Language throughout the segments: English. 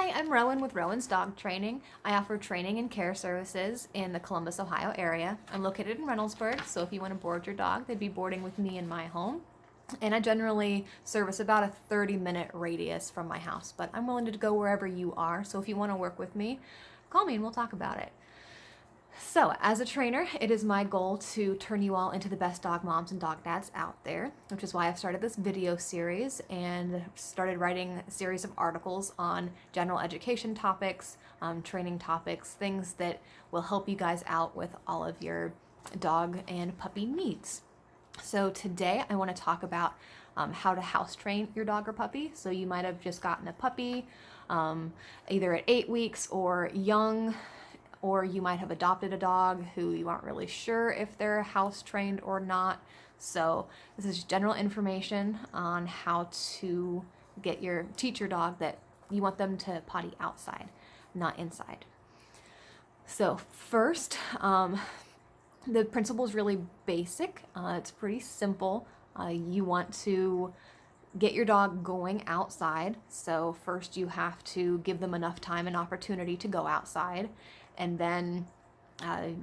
Hi, I'm Rowan with Rowan's Dog Training. I offer training and care services in the Columbus, Ohio area. I'm located in Reynoldsburg, so if you want to board your dog, they'd be boarding with me in my home. And I generally service about a 30-minute radius from my house, but I'm willing to go wherever you are. So if you want to work with me, call me and we'll talk about it. So, as a trainer, it is my goal to turn you all into the best dog moms and dog dads out there, which is why I've started this video series and started writing a series of articles on general education topics, training topics, things that will help you guys out with all of your dog and puppy needs. So today I want to talk about how to house train your dog or puppy. So you might have just gotten a puppy, either at 8 weeks or young, or you might have adopted a dog who you aren't really sure if they're house trained or not. So this is general information on how to teach your dog that you want them to potty outside, not inside. So first, the principle is really basic. It's pretty simple. You want to get your dog going outside. So first you have to give them enough time and opportunity to go outside. And then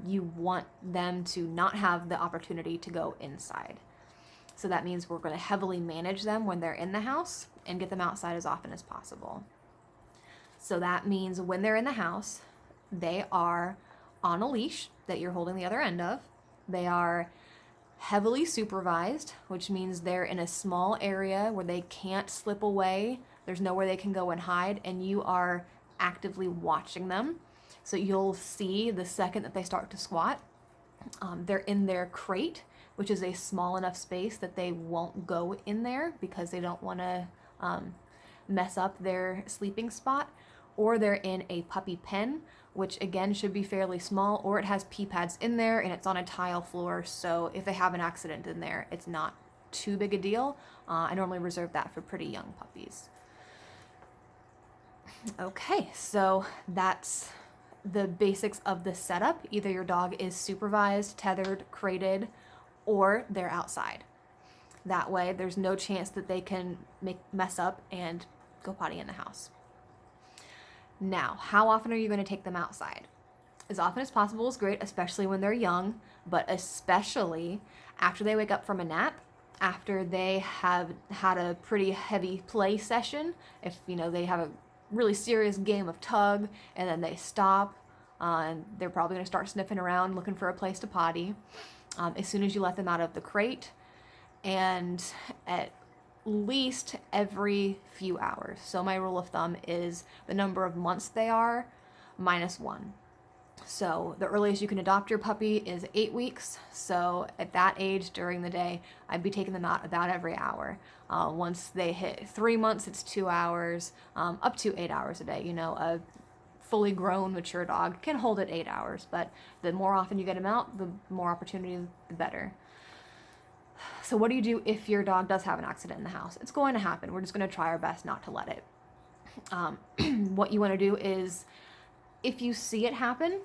you want them to not have the opportunity to go inside. So that means we're going to heavily manage them when they're in the house and get them outside as often as possible. So that means when they're in the house, they are on a leash that you're holding the other end of. They are heavily supervised, which means they're in a small area where they can't slip away. There's nowhere they can go and hide, and you are actively watching them. So you'll see the second that they start to squat. They're in their crate, which is a small enough space that they won't go in there because they don't want to mess up their sleeping spot. Or they're in a puppy pen, which again should be fairly small, or it has pee pads in there and it's on a tile floor. So if they have an accident in there, it's not too big a deal. I normally reserve that for pretty young puppies. Okay, so that's the basics of the setup. Either your dog is supervised, tethered, crated, or they're outside. That way there's no chance that they can mess up and go potty in the house. Now, how often are you going to take them outside? As often as possible is great, especially when they're young, but especially after they wake up from a nap, after they have had a pretty heavy play session, if they have a really serious game of tug and then they stop and they're probably going to start sniffing around looking for a place to potty. As soon as you let them out of the crate, and at least every few hours. So my rule of thumb is the number of months they are minus 1. So the earliest you can adopt your puppy is 8 weeks. So at that age during the day, I'd be taking them out about every hour. Once they hit 3 months, it's 2 hours, up to 8 hours a day. A fully grown, mature dog can hold it 8 hours, but the more often you get them out, the more opportunity, the better. So what do you do if your dog does have an accident in the house? It's going to happen. We're just going to try our best not to let it. What you want to do is, if you see it happen,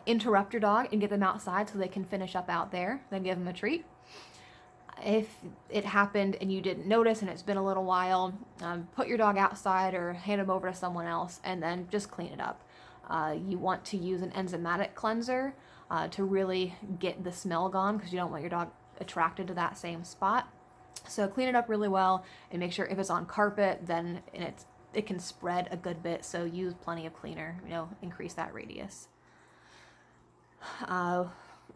interrupt your dog and get them outside so they can finish up out there. Then give them a treat. If it happened and you didn't notice and it's been a little while, put your dog outside or hand him over to someone else and then just clean it up. You want to use an enzymatic cleanser to really get the smell gone, because you don't want your dog attracted to that same spot. So clean it up really well and make sure if it's on carpet, then it can spread a good bit. So use plenty of cleaner, increase that radius.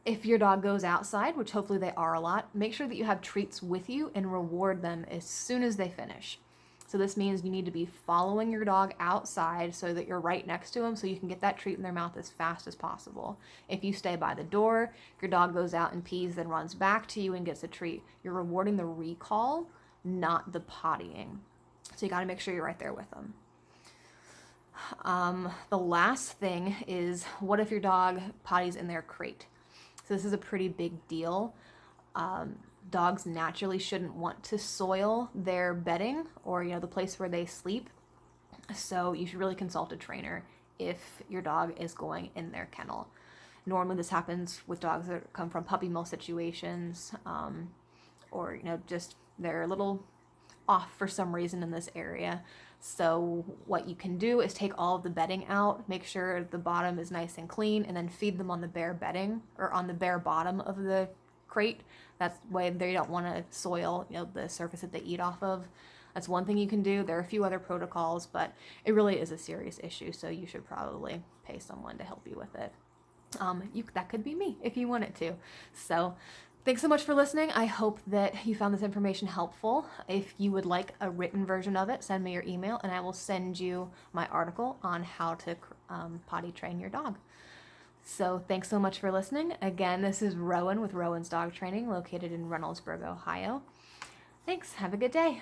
If your dog goes outside, which hopefully they are a lot, make sure that you have treats with you and reward them as soon as they finish. So this means you need to be following your dog outside so that you're right next to them so you can get that treat in their mouth as fast as possible. If you stay by the door, your dog goes out and pees, then runs back to you and gets a treat. You're rewarding the recall, not the pottying. So you got to make sure you're right there with them. The last thing is, what if your dog potties in their crate? So this is a pretty big deal. Dogs naturally shouldn't want to soil their bedding or the place where they sleep. So you should really consult a trainer if your dog is going in their kennel. Normally this happens with dogs that come from puppy mill situations, or just they're a little off for some reason in this area. So what you can do is take all of the bedding out, make sure the bottom is nice and clean, and then feed them on the bare bedding or on the bare bottom of the crate. That's way they don't want to soil, the surface that they eat off of. That's one thing you can do. There are a few other protocols, but it really is a serious issue, so you should probably pay someone to help you with it. That could be me if you want it to. So thanks so much for listening. I hope that you found this information helpful. If you would like a written version of it, send me your email and I will send you my article on how to potty train your dog. So thanks so much for listening. Again, this is Rowan with Rowan's Dog Training, located in Reynoldsburg, Ohio. Thanks. Have a good day.